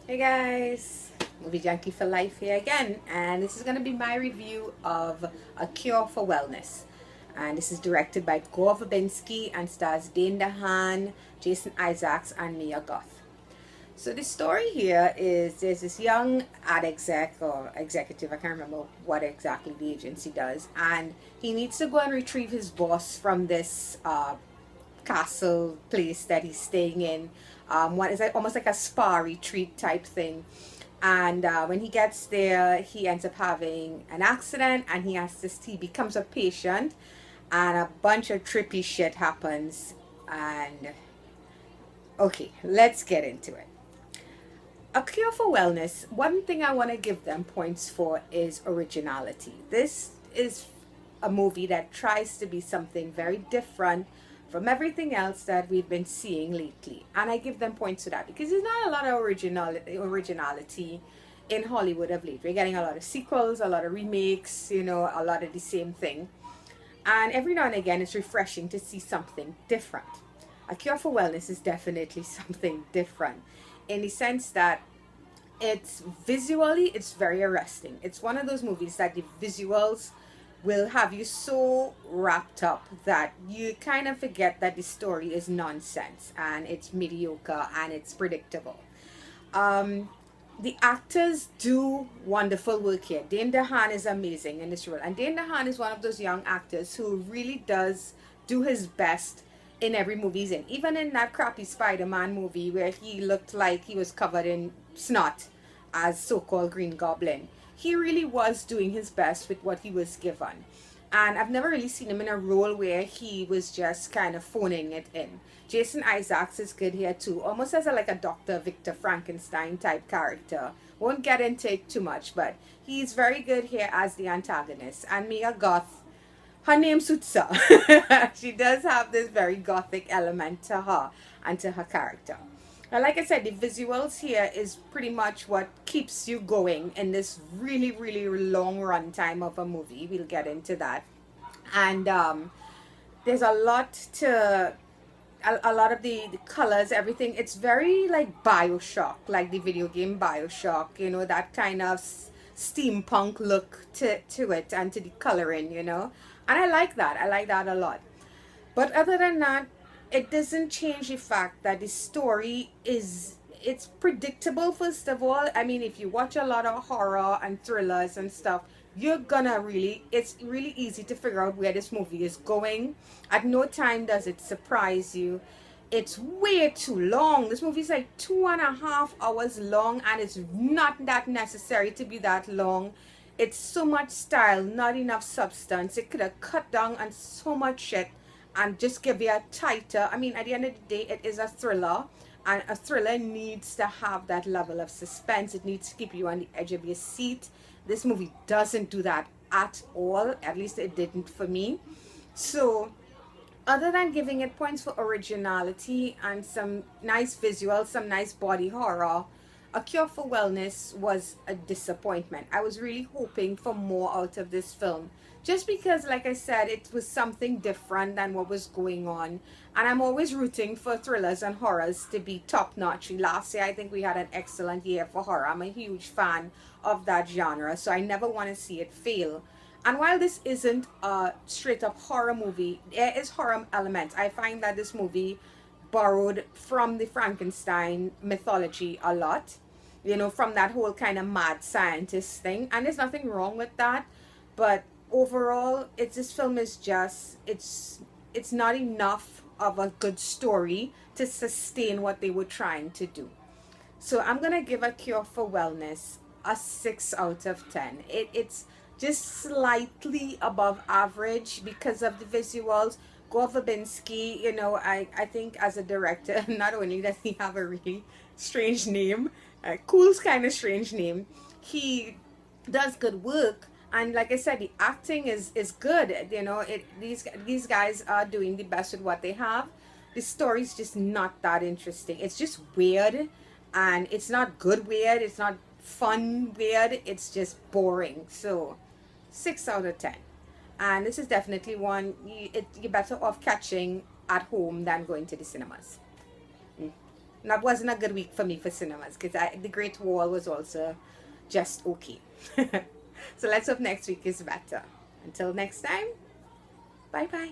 Hey guys, Movie Junkie for Life here again, and this is going to be my review of A Cure for Wellness. And this is directed by Gore Verbinski and stars Dane DeHaan, Jason Isaacs, and Mia Goth. So the story here is there's this young ad exec or executive, I can't remember what exactly the agency does, and he needs to go and retrieve his boss from this castle place that he's staying in. What is like almost like a spa retreat type thing. And when he gets there, he ends up having an accident, and he becomes a patient, and a bunch of trippy shit happens. And okay, let's get into it. A Cure for Wellness, one thing I want to give them points for is originality. This is a movie that tries to be something very different from everything else that we've been seeing lately. And I give them points for that because there's not a lot of originality in Hollywood of late. We're getting a lot of sequels, a lot of remakes, a lot of the same thing. And every now and again, it's refreshing to see something different. A Cure for Wellness is definitely something different in the sense that it's very arresting. It's one of those movies that the visuals will have you so wrapped up that you kind of forget that the story is nonsense and it's mediocre and it's predictable. Um, the actors do wonderful work here. Dane DeHaan is amazing in this role, and Dane DeHaan is one of those young actors who really does do his best in every movie he's in. Even in that crappy Spider-Man movie where he looked like he was covered in snot as so-called Green Goblin, he really was doing his best with what he was given. And I've never really seen him in a role where he was just kind of phoning it in. Jason Isaacs is good here too, almost as like a Dr. Victor Frankenstein type character. Won't get into it too much, but he's very good here as the antagonist. And Mia Goth, her name suits her. She does have this very gothic element to her and to her character. Now, like I said, the visuals here is pretty much what keeps you going in this really, really long run time of a movie. We'll get into that. And there's a lot to a lot of the colors, everything. It's very like Bioshock, like the video game Bioshock, that kind of steampunk look to it and to the coloring. And I like that. I like that a lot. But other than that, it doesn't change the fact that the story it's predictable. First of all, I mean, if you watch a lot of horror and thrillers and stuff, it's really easy to figure out where this movie is going. At no time does it surprise you. It's way too long. This movie is like 2.5 hours long, and it's not that necessary to be that long. It's so much style, not enough substance. It could have cut down on so much shit and just give you a tighter. I mean, at the end of the day, it is a thriller, and a thriller needs to have that level of suspense. It needs to keep you on the edge of your seat. This movie doesn't do that at all. At least it didn't for me. So other than giving it points for originality and some nice visuals, some nice body horror, A Cure for Wellness was a disappointment. I was really hoping for more out of this film. Just because, like I said, it was something different than what was going on. And I'm always rooting for thrillers and horrors to be top notch. Last year, I think we had an excellent year for horror. I'm a huge fan of that genre, so I never want to see it fail. And while this isn't a straight up horror movie, there is horror elements. I find that this movie borrowed from the Frankenstein mythology a lot, from that whole kind of mad scientist thing. And there's nothing wrong with that. But overall, this film is just, it's not enough of a good story to sustain what they were trying to do. So I'm going to give A Cure for Wellness a 6 out of 10. It's just slightly above average because of the visuals. Gore Verbinski, I think as a director, not only does he have a really strange name, cool's kind of strange name, he does good work. And like I said, the acting is good. These guys are doing the best with what they have. The story's just not that interesting. It's just weird, and it's not good weird. It's not fun weird. It's just boring. So 6 out of 10. And this is definitely one you're better off catching at home than going to the cinemas. That wasn't a good week for me for cinemas because The Great Wall was also just okay. So let's hope next week is better. Until next time, bye bye.